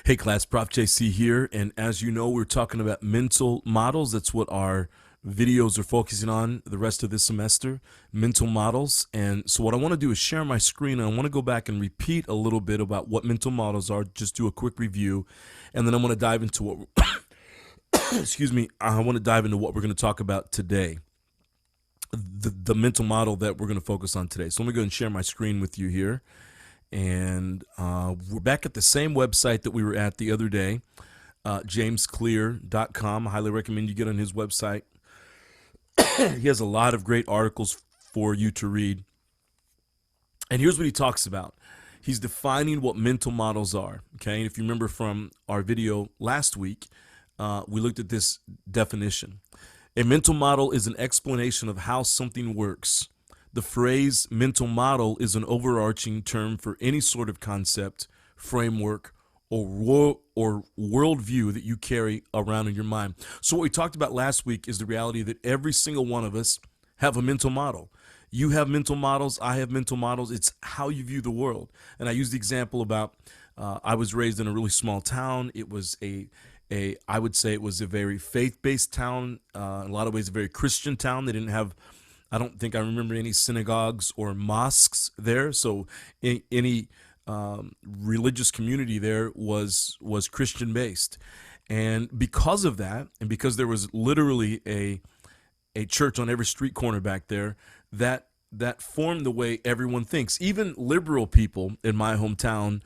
Hey class, Prof JC here, and as you know, we're talking about mental models. That's what our videos are focusing on the rest of this semester, mental models. And so what I want to do is share my screen, and I want to go back and repeat a little bit about what mental models are, just do a quick review, and then I want to dive into what, excuse me, I want to dive into what we're going to talk about today, the mental model that we're going to focus on today. So let me go and share my screen with you here. And we're back at the same website that we were at the other day, jamesclear.com. I highly recommend you get on his website. He has a lot of great articles for you to read. And here's what he talks about. He's defining what mental models are. Okay, and if you remember from our video last week, we looked at this definition. A mental model is an explanation of how something works. The phrase mental model is an overarching term for any sort of concept, framework, or worldview that you carry around in your mind. So what we talked about last week is the reality that every single one of us have a mental model. You have mental models. I have mental models. It's how you view the world. And I used the example about I was raised in a really small town. It was I would say it was a very faith-based town, in a lot of ways a very Christian town. They didn't have, I don't think I remember any synagogues or mosques there. So any religious community there was Christian based. And because of that, and because there was literally a church on every street corner back there, that formed the way everyone thinks. Even liberal people in my hometown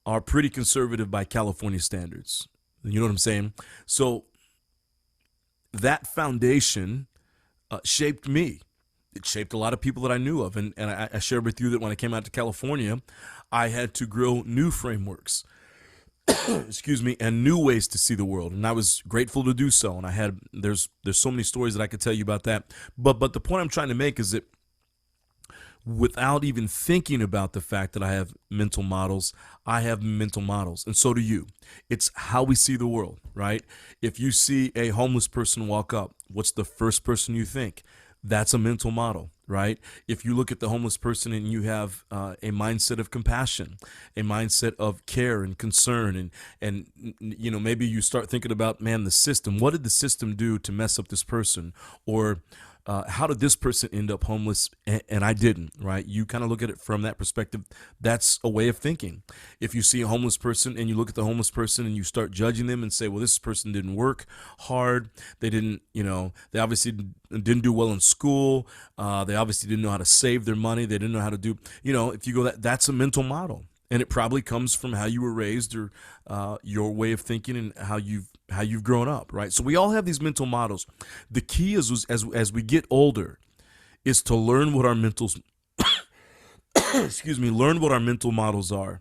are pretty conservative by California standards. You know what I'm saying? So that foundation shaped me. It shaped a lot of people that I knew of. And I shared with you that when I came out to California, I had to grow new frameworks, excuse me, and new ways to see the world. And I was grateful to do so. And there's so many stories that I could tell you about that. But the point I'm trying to make is that without even thinking about the fact that I have mental models, I have mental models, and so do you. It's how we see the world, right? If you see a homeless person walk up, what's the first person you think? That's a mental model, right? If you look at the homeless person and you have a mindset of compassion, a mindset of care and concern, and you know, maybe you start thinking about, man, the system. What did the system do to mess up this person? Or how did this person end up homeless and I didn't, right? You kind of look at it from that perspective. That's a way of thinking. If you see a homeless person and you look at the homeless person and you start judging them and say, well, this person didn't work hard. They didn't, you know, they obviously didn't do well in school. They obviously didn't know how to save their money. They didn't know how to do, you know, if you go that's a mental model. And it probably comes from how you were raised or your way of thinking and how you've grown up, right? So we all have these mental models. The key is as we get older is to learn what our learn what our mental models are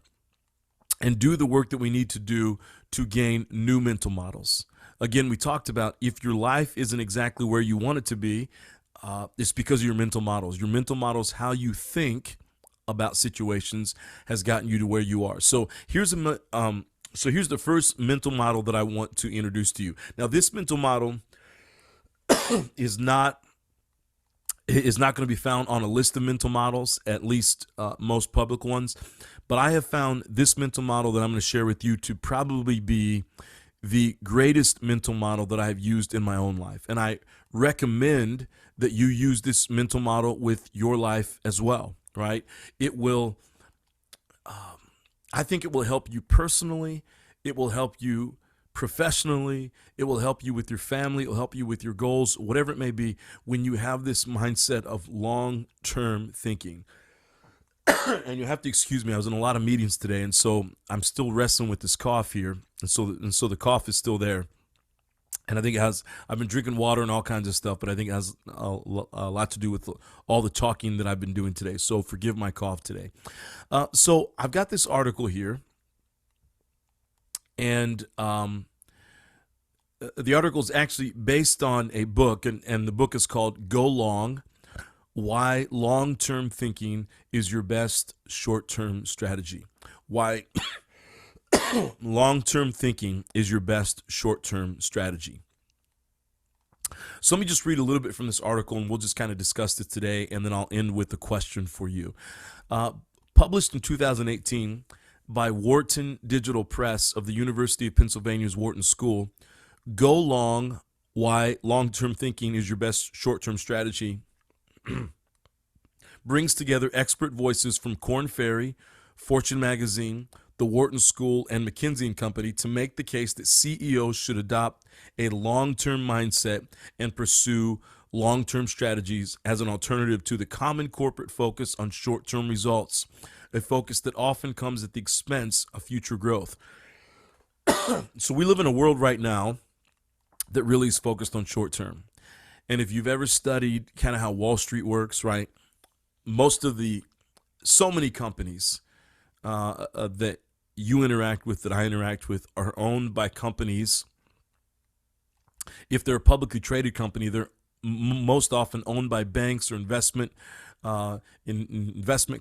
and do the work that we need to do to gain new mental models. Again, we talked about if your life isn't exactly where you want it to be, it's because of your mental models. Your mental models, how you think about situations, has gotten you to where you are. So here's the first mental model that I want to introduce to you. Now, this mental model is not going to be found on a list of mental models, at least most public ones. But I have found this mental model that I'm going to share with you to probably be the greatest mental model that I have used in my own life. And I recommend that you use this mental model with your life as well. Right? It will, I think it will help you personally. It will help you professionally. It will help you with your family. It will help you with your goals, whatever it may be, when you have this mindset of long-term thinking. And you have to excuse me, I was in a lot of meetings today, and so I'm still wrestling with this cough here. And so the cough is still there. And I think I've been drinking water and all kinds of stuff, but I think it has a lot to do with all the talking that I've been doing today. So forgive my cough today. So I've got this article here, and the article is actually based on a book, and the book is called Go Long, Why Long-Term Thinking is Your Best Short-Term Strategy. Why long-term thinking is your best short-term strategy. So let me just read a little bit from this article, and we'll just kind of discuss this today, and then I'll end with a question for you. Published in 2018, by Wharton Digital Press of the University of Pennsylvania's Wharton School. Go Long, Why Long-Term Thinking is Your Best Short-Term Strategy, brings together expert voices from Korn Ferry, Fortune Magazine, the Wharton School, and McKinsey & Company to make the case that CEOs should adopt a long-term mindset and pursue long-term strategies as an alternative to the common corporate focus on short-term results, a focus that often comes at the expense of future growth. So we live in a world right now that really is focused on short-term. And if you've ever studied kind of how Wall Street works, right, so many companies that you interact with, that I interact with, are owned by companies. If they're a publicly traded company, they're most often owned by banks or investment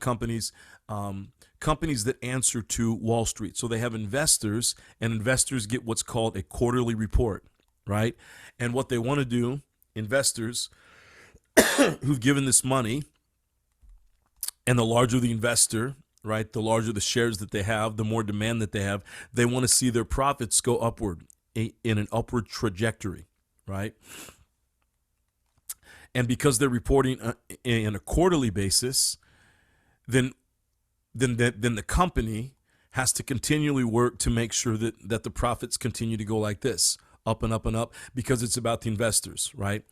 companies, companies that answer to Wall Street. So they have investors, and investors get what's called a quarterly report, right? And what they want to do, investors who've given this money, and the larger the investor, right, the larger the shares that they have, the more demand that they have, they want to see their profits go upward in an upward trajectory, right? And because they're reporting in a quarterly basis, then the company has to continually work to make sure that the profits continue to go like this, up and up and up, because it's about the investors, right?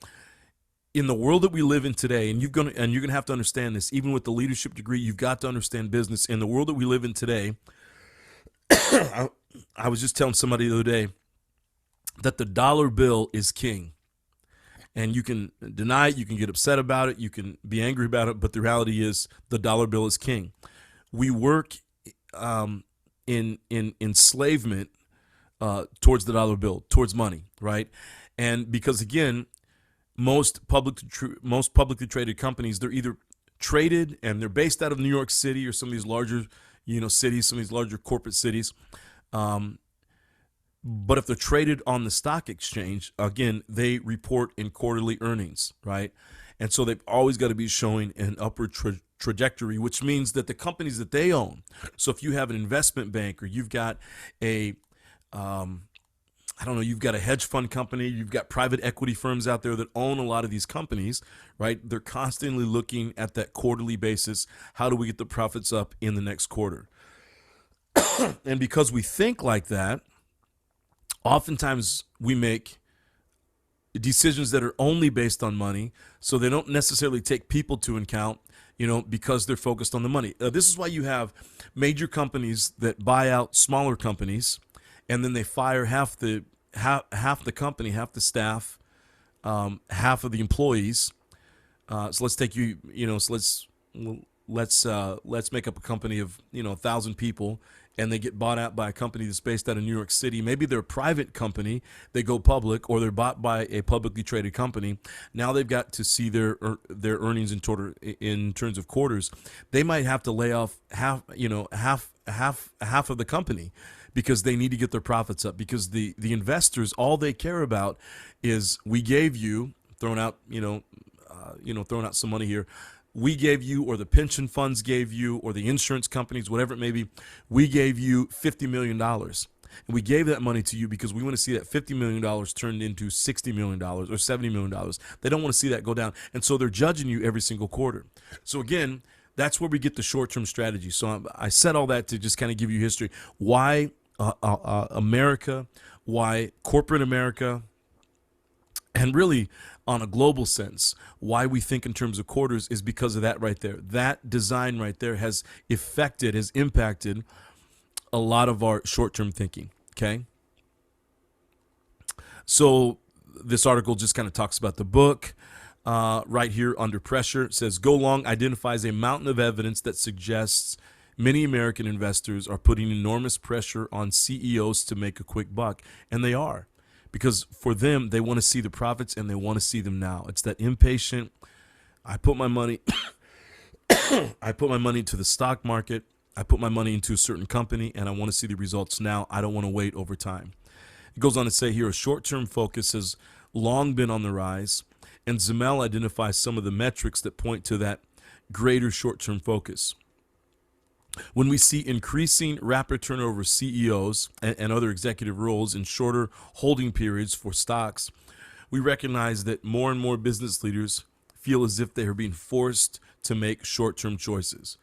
In the world that we live in today, and you're gonna have to understand this, even with the leadership degree, you've got to understand business. In the world that we live in today, I was just telling somebody the other day that the dollar bill is king. And you can deny it, you can get upset about it, you can be angry about it, but the reality is the dollar bill is king. We work in enslavement towards the dollar bill, towards money, right? And because again, most publicly traded companies, they're either traded and they're based out of New York City or some of these larger, cities, some of these larger corporate cities. But if they're traded on the stock exchange, again, they report in quarterly earnings, right? And so they've always got to be showing an upward trajectory, which means that the companies that they own. So if you have an investment bank, or you've got you've got a hedge fund company, you've got private equity firms out there that own a lot of these companies, right? They're constantly looking at that quarterly basis. How do we get the profits up in the next quarter? And because we think like that, oftentimes we make decisions that are only based on money, so they don't necessarily take people to account, because they're focused on the money. This is why you have major companies that buy out smaller companies, and then they fire half the company, half the staff, half of the employees. So let's take let's make up a company of 1,000 people, and they get bought out by a company that's based out of New York City. Maybe they're a private company, they go public, or they're bought by a publicly traded company. Now they've got to see their earnings in terms of quarters. They might have to lay off half of the company because they need to get their profits up. Because the investors, all they care about is, we gave you, throwing out some money here. We gave you, or the pension funds gave you, or the insurance companies, whatever it may be, we gave you $50 million. And we gave that money to you because we want to see that $50 million turned into $60 million or $70 million. They don't want to see that go down. And so they're judging you every single quarter. So again, that's where we get the short-term strategy. So I said all that to just kind of give you history. Why America, why corporate America, and really on a global sense, why we think in terms of quarters is because of that right there. That design right there has impacted a lot of our short-term thinking, okay? So this article just kind of talks about the book. Right here, Under Pressure, it says, Go Long identifies a mountain of evidence that suggests many American investors are putting enormous pressure on CEOs to make a quick buck, and they are. Because for them, they want to see the profits, and they want to see them now. It's that impatient, I put my money into the stock market, I put my money into a certain company, and I want to see the results now. I don't want to wait over time. It goes on to say here, a short-term focus has long been on the rise, and Zemel identifies some of the metrics that point to that greater short-term focus. When we see increasing rapid turnover of CEOs and other executive roles in shorter holding periods for stocks, we recognize that more and more business leaders feel as if they are being forced to make short-term choices.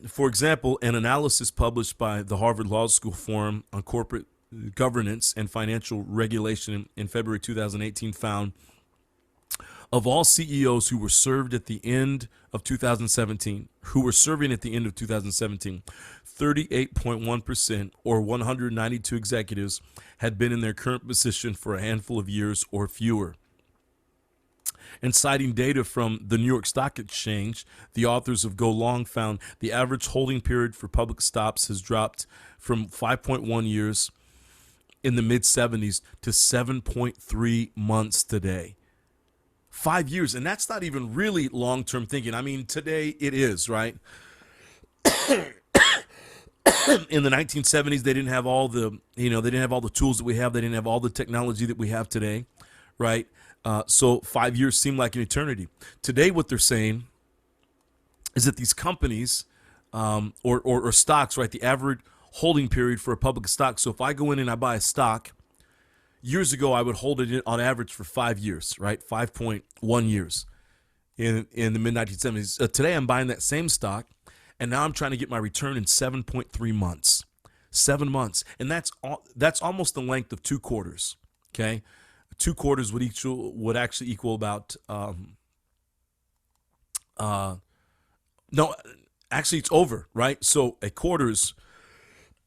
For example, an analysis published by the Harvard Law School Forum on Corporate Governance and Financial Regulation in February 2018 found of all CEOs who were served at the end of 2017, 38.1%, or 192 executives, had been in their current position for a handful of years or fewer. And citing data from the New York Stock Exchange, the authors of Go Long found the average holding period for public stocks has dropped from 5.1 years in the mid-70s to 7.3 months today. 5 years, and that's not even really long-term thinking. I mean, today it is, right? In the 1970s, they didn't have all the, they didn't have all the tools that we have. They didn't have all the technology that we have today, right? So 5 years seemed like an eternity. Today, what they're saying is that these companies or stocks, right, the average holding period for a public stock. So if I go in and I buy a stock, years ago, I would hold it on average for 5 years, right? 5.1 years in the mid-1970s. Today, I'm buying that same stock, and now I'm trying to get my return in 7.3 months. 7 months. And that's almost the length of 2 quarters, okay? 2 quarters would actually equal about, no, actually it's over, right? So a quarter is,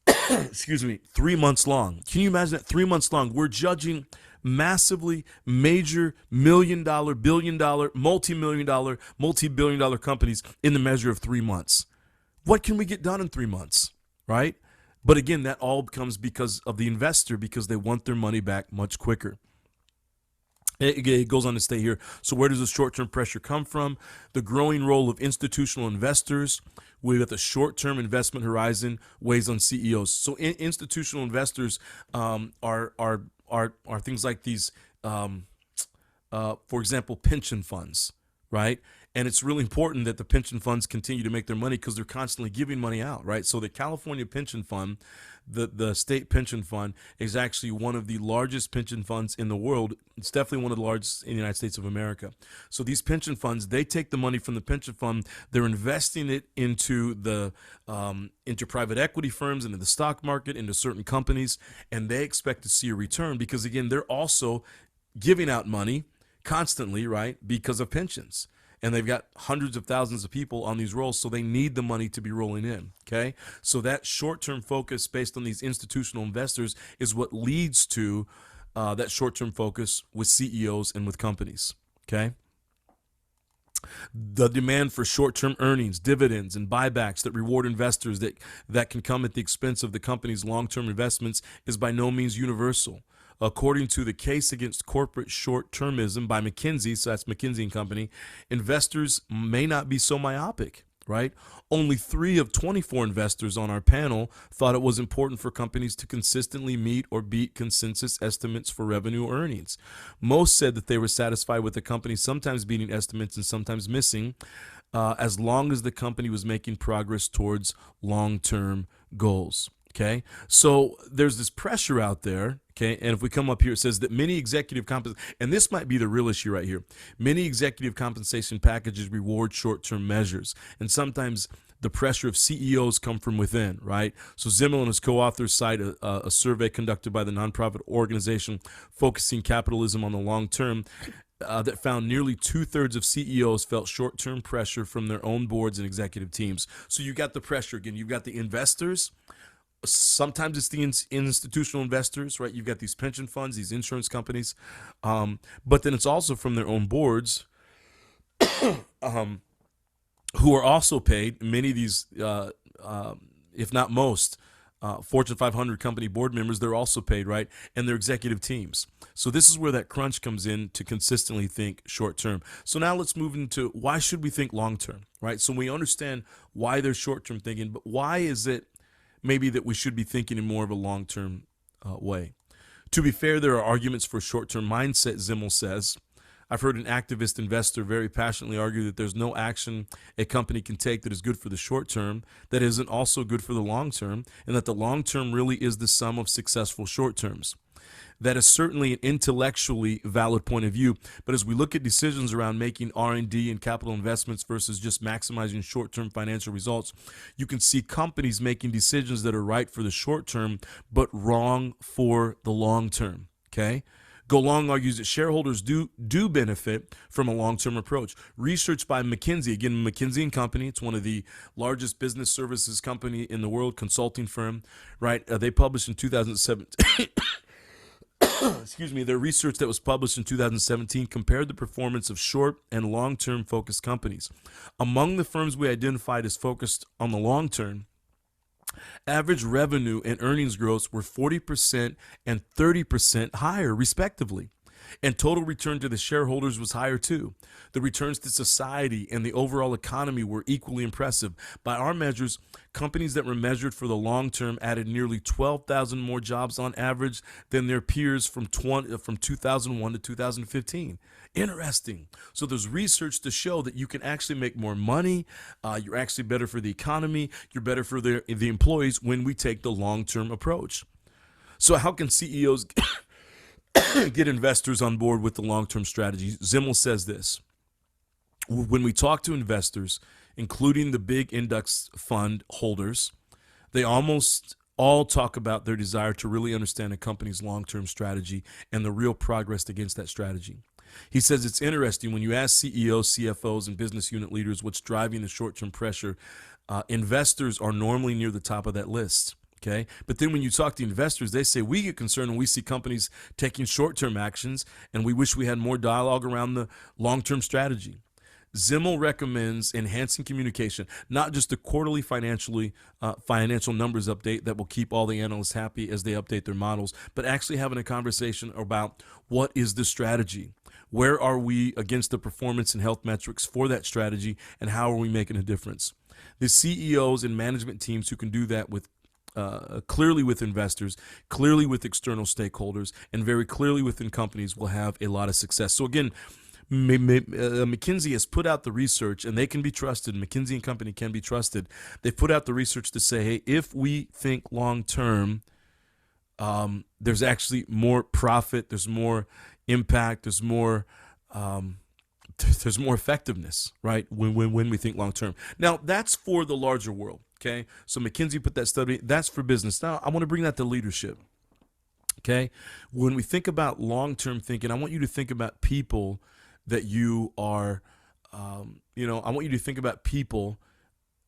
3 months long. Can you imagine that? 3 months long. We're judging massively major $1 billion, multi-million-dollar, multi-billion-dollar companies in the measure of 3 months. What can we get done in 3 months, right? But again, that all comes because of the investor, because they want their money back much quicker. It goes on to stay here. So where does the short-term pressure come from? The growing role of institutional investors with a short-term investment horizon weighs on CEOs. So institutional investors are things like these, for example, pension funds, right? And it's really important that the pension funds continue to make their money because they're constantly giving money out, right? So the California Pension Fund, the state pension fund, is actually one of the largest pension funds in the world. It's definitely one of the largest in the United States of America. So these pension funds, they take the money from the pension fund, they're investing it into private equity firms, into the stock market, into certain companies, and they expect to see a return because, again, they're also giving out money constantly, right, because of pensions. And they've got hundreds of thousands of people on these rolls, so they need the money to be rolling in, okay? So that short-term focus based on these institutional investors is what leads to that short-term focus with CEOs and with companies, okay? The demand for short-term earnings, dividends, and buybacks that reward investors that can come at the expense of the company's long-term investments is by no means universal. According to the Case Against Corporate Short-Termism by McKinsey, so that's McKinsey & Company, investors may not be so myopic, right? Only 3 of 24 investors on our panel thought it was important for companies to consistently meet or beat consensus estimates for revenue or earnings. Most said that they were satisfied with the company sometimes beating estimates and sometimes missing, as long as the company was making progress towards long-term goals. Okay, so there's this pressure out there, okay, and if we come up here, it says that many executive compensation, and this might be the real issue right here, many executive compensation packages reward short-term measures, and sometimes the pressure of CEOs come from within, right? So Zimmel and his co-authors cite a survey conducted by the nonprofit organization Focusing Capitalism on the Long Term that found nearly 2/3 of CEOs felt short-term pressure from their own boards and executive teams. So you got the pressure again, you've got the investors. Sometimes it's the institutional investors, right? You've got these pension funds, these insurance companies, but then it's also from their own boards who are also paid. Many of these, if not most, Fortune 500 company board members, they're also paid, right? And their executive teams. So this is where that crunch comes in to consistently think short term. So now let's move into why should we think long term, right? So we understand why they're short term thinking, but why is it maybe that we should be thinking in more of a long-term way? To be fair, there are arguments for short-term mindset, Zimmel says. I've heard an activist investor very passionately argue that there's no action a company can take that is good for the short term that isn't also good for the long term, and that the long term really is the sum of successful short terms. That is certainly an intellectually valid point of view, but as we look at decisions around making R&D and capital investments versus just maximizing short-term financial results, you can see companies making decisions that are right for the short term but wrong for the long term. Okay? Go Long argues that shareholders do benefit from a long-term approach. Research by McKinsey, again, McKinsey & Company, it's one of the largest business services company in the world, consulting firm, right? They published in 2017, excuse me, their research that was published in 2017 compared the performance of short and long-term focused companies. Among the firms we identified as focused on the long term, average revenue and earnings growth were 40% and 30% higher, respectively. And total return to the shareholders was higher too. The returns to society and the overall economy were equally impressive. By our measures, companies that were measured for the long term added nearly 12,000 more jobs on average than their peers from 2001 to 2015. Interesting. So there's research to show that you can actually make more money. You're actually better for the economy. You're better for the employees when we take the long-term approach. So how can CEOs get investors on board with the long-term strategy? Zimmel says this: when we talk to investors, including the big index fund holders, they almost all talk about their desire to really understand a company's long-term strategy and the real progress against that strategy. He says it's interesting when you ask CEOs, CFOs, and business unit leaders what's driving the short-term pressure, investors are normally near the top of that list. Okay, but then when you talk to investors, they say we get concerned when we see companies taking short-term actions, and we wish we had more dialogue around the long-term strategy. Zimmel recommends enhancing communication, not just a quarterly financial numbers update that will keep all the analysts happy as they update their models, but actually having a conversation about what is the strategy, where are we against the performance and health metrics for that strategy, and how are we making a difference. The CEOs and management teams who can do that with clearly with investors, clearly with external stakeholders, and very clearly within companies will have a lot of success. So again, McKinsey has put out the research, and they can be trusted. McKinsey & Company can be trusted. They've put out the research to say, hey, if we think long term, there's actually more profit, there's more impact, there's more effectiveness, right, when we think long term. Now, that's for the larger world. Okay, so McKinsey put that study, that's for business. Now, I want to bring that to leadership. Okay, when we think about long-term thinking, I want you to think about people that you are, I want you to think about people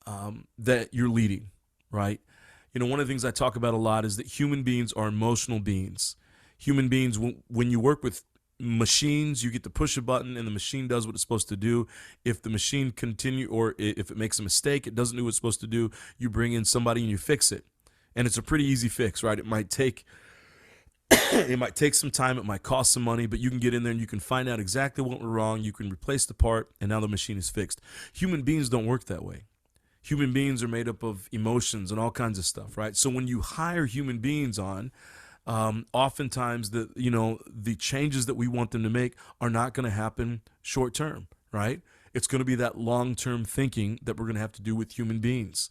that you're leading, right? One of the things I talk about a lot is that human beings are emotional beings. Human beings, when you work with machines, you get to push a button and the machine does what it's supposed to do. If the machine or if it makes a mistake, it doesn't do what it's supposed to do, you bring in somebody and you fix it. And it's a pretty easy fix, right? It might take some time, it might cost some money, but you can get in there and you can find out exactly what went wrong, you can replace the part, and now the machine is fixed. Human beings don't work that way. Human beings are made up of emotions and all kinds of stuff, right? So when you hire human beings on, oftentimes the changes that we want them to make are not going to happen short term, right? It's going to be that long-term thinking that we're going to have to do with human beings,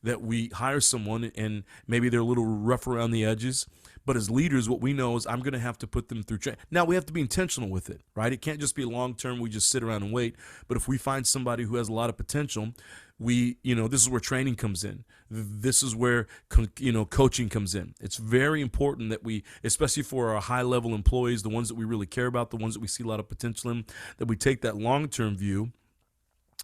that we hire someone and maybe they're a little rough around the edges, but as leaders, what we know is I'm going to have to put them through training. Now, we have to be intentional with it, right? It can't just be long-term, we just sit around and wait. But if we find somebody who has a lot of potential, this is where training comes in. This is where, coaching comes in. It's very important that we, especially for our high-level employees, the ones that we really care about, the ones that we see a lot of potential in, that we take that long-term view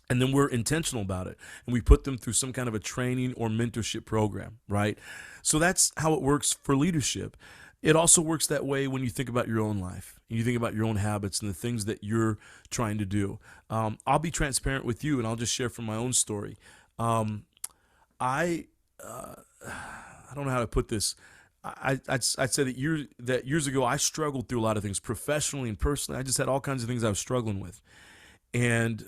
and then we're intentional about it. And we put them through some kind of a training or mentorship program, right? So that's how it works for leadership. It also works that way when you think about your own life. You think about your own habits and the things that you're trying to do. I'll be transparent with you, and I'll just share from my own story. I don't know how to put this. I'd say that years ago I struggled through a lot of things professionally and personally. I just had all kinds of things I was struggling with, and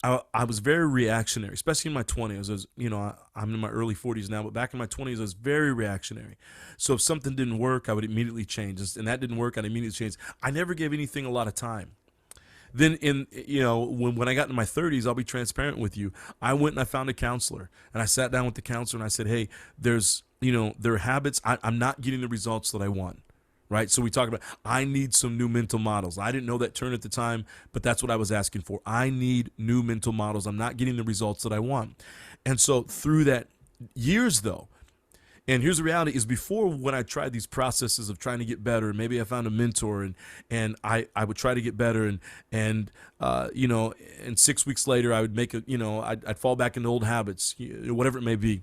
I was very reactionary, especially in my 20s. I'm in my early 40s now, but back in my 20s, I was very reactionary. So if something didn't work, I would immediately change. And that didn't work, I'd immediately change. I never gave anything a lot of time. Then when I got in my 30s, I'll be transparent with you. I went and I found a counselor, and I sat down with the counselor and I said, hey, there are habits. I'm not getting the results that I want. Right. So we talk about, I need some new mental models. I didn't know that term at the time, but that's what I was asking for. I need new mental models. I'm not getting the results that I want. And so through that years though, and here's the reality is, before, when I tried these processes of trying to get better, maybe I found a mentor and I would try to get better and 6 weeks later I would I'd fall back into old habits, whatever it may be.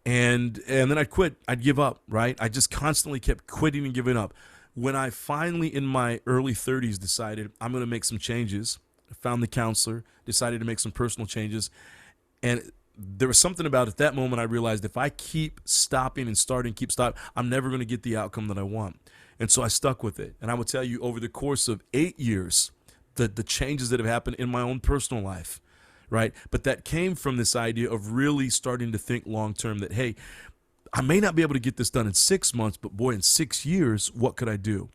And then I'd quit. I'd give up, right? I just constantly kept quitting and giving up. When I finally, in my early 30s, decided I'm going to make some changes, I found the counselor, decided to make some personal changes. And there was something about, at that moment, I realized if I keep stopping and starting, keep stopping, I'm never going to get the outcome that I want. And so I stuck with it. And I would tell you, over the course of 8 years, the changes that have happened in my own personal life, right? But that came from this idea of really starting to think long term, that, hey, I may not be able to get this done in 6 months, but boy, in 6 years, what could I do?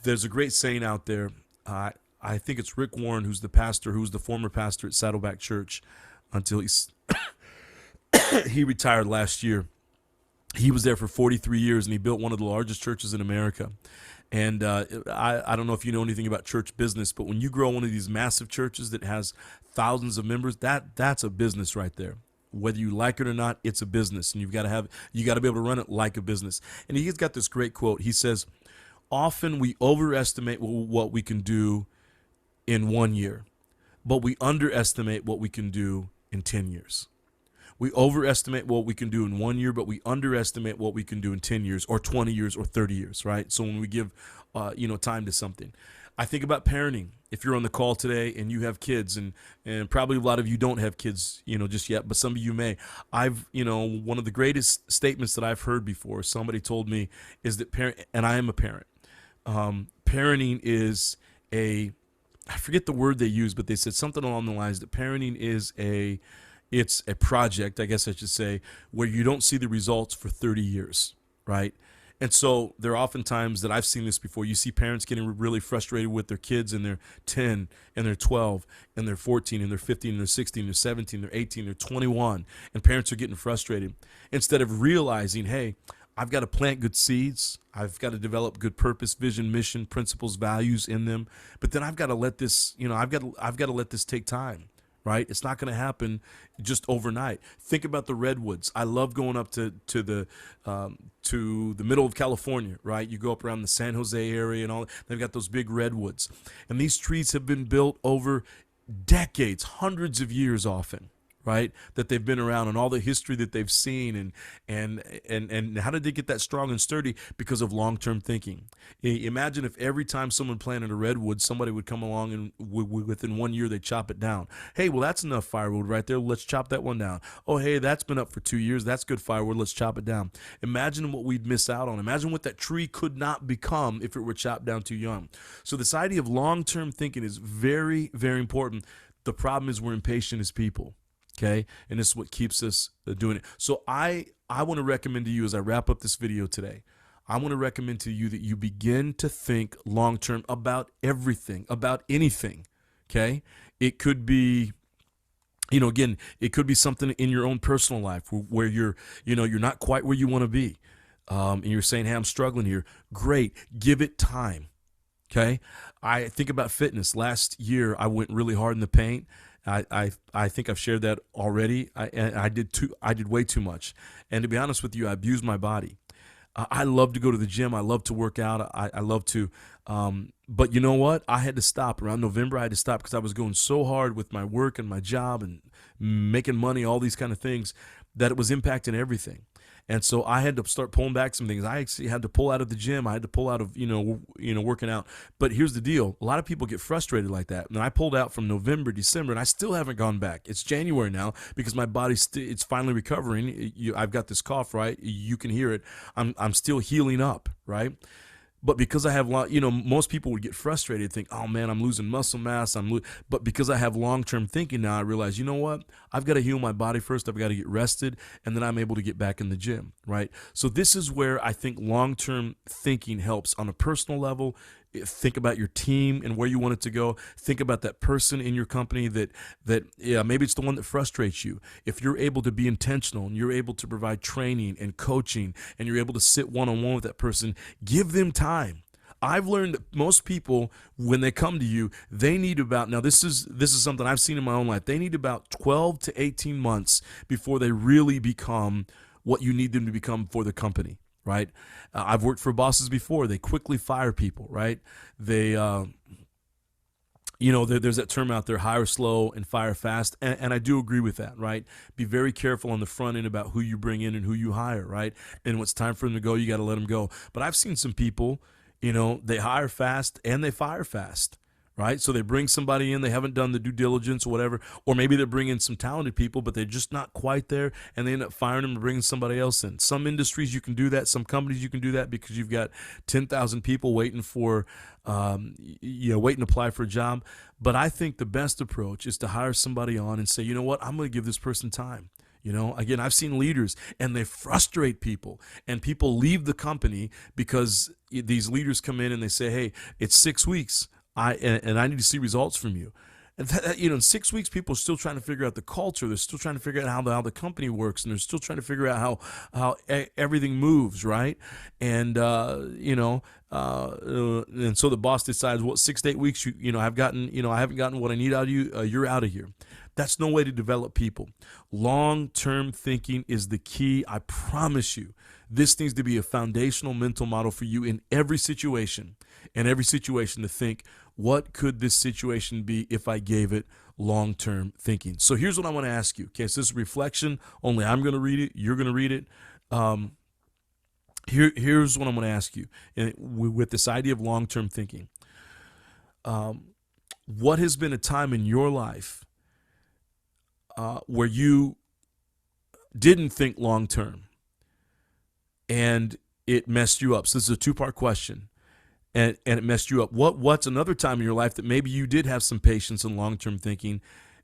There's a great saying out there. I think it's Rick Warren, who's the former pastor at Saddleback Church until he retired last year. He was there for 43 years, and he built one of the largest churches in America. And I don't know if you know anything about church business, but when you grow one of these massive churches that has thousands of members, that's a business right there. Whether you like it or not, it's a business, and you got to be able to run it like a business. And he's got this great quote. He says, often we overestimate what we can do in 1 year, but we underestimate what we can do in 10 years. We overestimate what we can do in 1 year, but we underestimate what we can do in 10 years or 20 years or 30 years, right? So when we give, time to something. I think about parenting. If you're on the call today and you have kids, and probably a lot of you don't have kids, just yet, but some of you may. One of the greatest statements that I've heard before, somebody told me, is that and I am a parent. Parenting is I forget the word they used, but they said something along the lines that parenting is it's a project, I guess I should say, where you don't see the results for 30 years, right? And so there are often times that I've seen this before. You see parents getting really frustrated with their kids, and they're 10 and they're 12 and they're 14 and they're 15 and they're 16, they're 17, they're 18, they're 21, and parents are getting frustrated instead of realizing, hey, I've got to plant good seeds. I've got to develop good purpose, vision, mission, principles, values in them. But then I've got to let this, I've got to let this take time. Right? It's not going to happen just overnight. Think about the redwoods. I love going up to the middle of California, right? You go up around the San Jose area and all. They've got those big redwoods. And these trees have been built over decades, hundreds of years often, right? That they've been around, and all the history that they've seen, and how did they get that strong and sturdy? Because of long-term thinking. Imagine if every time someone planted a redwood, somebody would come along and within 1 year they'd chop it down. Hey, well, that's enough firewood right there. Let's chop that one down. Oh, hey, that's been up for 2 years. That's good firewood. Let's chop it down. Imagine what we'd miss out on. Imagine what that tree could not become if it were chopped down too young. So this idea of long-term thinking is very, very important. The problem is we're impatient as people. Okay, and this is what keeps us doing it. So I want to recommend to you, as I wrap up this video today, I want to recommend to you that you begin to think long-term about everything, about anything. Okay, it could be, again, it could be something in your own personal life where you're not quite where you want to be, and you're saying, hey, I'm struggling here. Great, give it time. Okay, I think about fitness. Last year, I went really hard in the paint. I think I've shared that already. I did way too much, and to be honest with you, I abused my body. I love to go to the gym. I love to work out. I love to, but you know what? I had to stop around November. I had to stop because I was going so hard with my work and my job and making money, all these kind of things, that it was impacting everything. And so I had to start pulling back some things. I actually had to pull out of the gym. I had to pull out of, working out. But here's the deal. A lot of people get frustrated like that. And I pulled out from November, December, and I still haven't gone back. It's January now because my body's it's finally recovering. I've got this cough, right? You can hear it. I'm still healing up, right? But because I have most people would get frustrated, think, oh man, I'm losing muscle mass. But because I have long-term thinking now, I realize, you know what? I've got to heal my body first. I've got to get rested, and then I'm able to get back in the gym, right? So this is where I think long-term thinking helps on a personal level. Think about your team and where you want it to go. Think about that person in your company that yeah, maybe it's the one that frustrates you. If you're able to be intentional and you're able to provide training and coaching and you're able to sit one-on-one with that person, give them time. I've learned that most people, when they come to you, they need about, now this is something I've seen in my own life, they need about 12 to 18 months before they really become what you need them to become for the company, right? I've worked for bosses before. They quickly fire people, right? They, there's that term out there, hire slow and fire fast. And I do agree with that, right? Be very careful on the front end about who you bring in and who you hire, right? And when it's time for them to go, you got to let them go. But I've seen some people, they hire fast and they fire fast, right? So they bring somebody in, they haven't done the due diligence or whatever, or maybe they're bringing some talented people, but they're just not quite there, and they end up firing them and bringing somebody else in. Some industries you can do that, some companies you can do that because you've got 10,000 people waiting for, waiting to apply for a job. But I think the best approach is to hire somebody on and say, you know what, I'm going to give this person time. Again, I've seen leaders and they frustrate people, and people leave the company because these leaders come in and they say, hey, it's 6 weeks. I need to see results from you. And in 6 weeks, people are still trying to figure out the culture. They're still trying to figure out how the company works, and they're still trying to figure out how everything moves, right? And and so the boss decides, 6 to 8 weeks, I haven't gotten what I need out of you. You're out of here. That's no way to develop people. Long-term thinking is the key. I promise you, this needs to be a foundational mental model for you in every situation. To think, what could this situation be if I gave it long-term thinking? So here's what I want to ask you. Okay, so this is reflection. Only I'm going to read it. You're going to read it. Here's what I'm going to ask you. And with this idea of long-term thinking, what has been a time in your life where you didn't think long-term and it messed you up? So this is a two-part question. And it messed you up. What's another time in your life that maybe you did have some patience and long-term thinking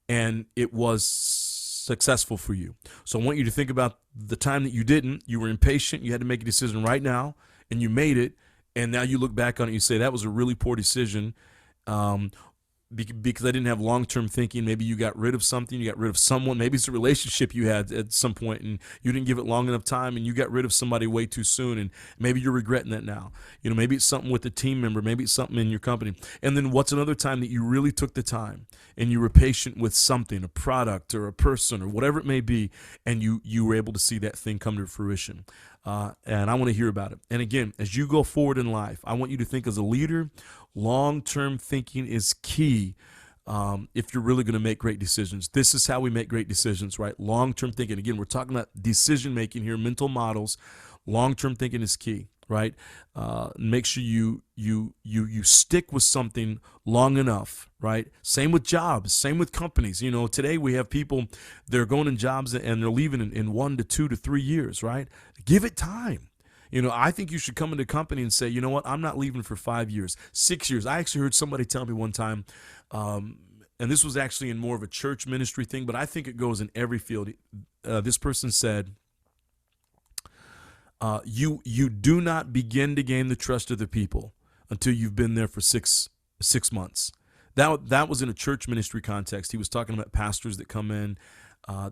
and it was successful for you? So I want you to think about the time that you didn't. You were impatient. You had to make a decision right now, and you made it. And now you look back on it and you say, that was a really poor decision because I didn't have long-term thinking. Maybe you got rid of something. You got rid of someone. Maybe it's a relationship you had at some point and you didn't give it long enough time and you got rid of somebody way too soon, and maybe you're regretting that now. Maybe it's something with a team member. Maybe it's something in your company. And then what's another time that you really took the time and you were patient with something, a product or a person or whatever it may be, and you were able to see that thing come to fruition? And I want to hear about it. And again, as you go forward in life, I want you to think as a leader, long-term thinking is key if you're really going to make great decisions. This is how we make great decisions, right? Long-term thinking. Again, we're talking about decision-making here, mental models. Long-term thinking is key, right? Make sure you stick with something long enough, right? Same with jobs, same with companies. Today we have people, they're going in jobs and they're leaving in 1 to 2 to 3 years, right? Give it time. I think you should come into a company and say, you know what, I'm not leaving for 5 years, 6 years. I actually heard somebody tell me one time, and this was actually in more of a church ministry thing, but I think it goes in every field. This person said, you do not begin to gain the trust of the people until you've been there for six months. That was in a church ministry context. He was talking about pastors that come in.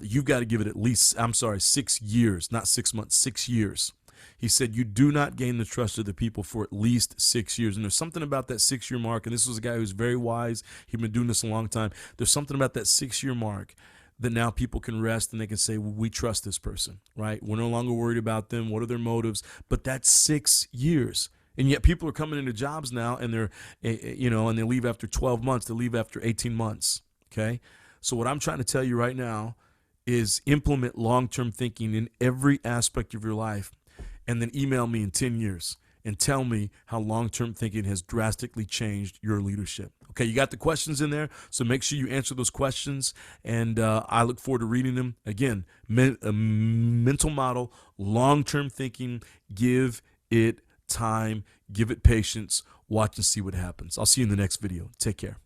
You've got to give it at least, 6 years, not 6 months, 6 years. He said, you do not gain the trust of the people for at least 6 years. And there's something about that 6-year mark. And this was a guy who's very wise. He'd been doing this a long time. There's something about that 6-year mark that now people can rest and they can say, well, we trust this person, right? We're no longer worried about them. What are their motives? But that's 6 years. And yet people are coming into jobs now and they're, and they leave after 12 months. They leave after 18 months. Okay. So what I'm trying to tell you right now is implement long-term thinking in every aspect of your life, and then email me in 10 years and tell me how long-term thinking has drastically changed your leadership. Okay, you got the questions in there, so make sure you answer those questions, and I look forward to reading them. Again, mental model, long-term thinking, give it time, give it patience, watch and see what happens. I'll see you in the next video. Take care.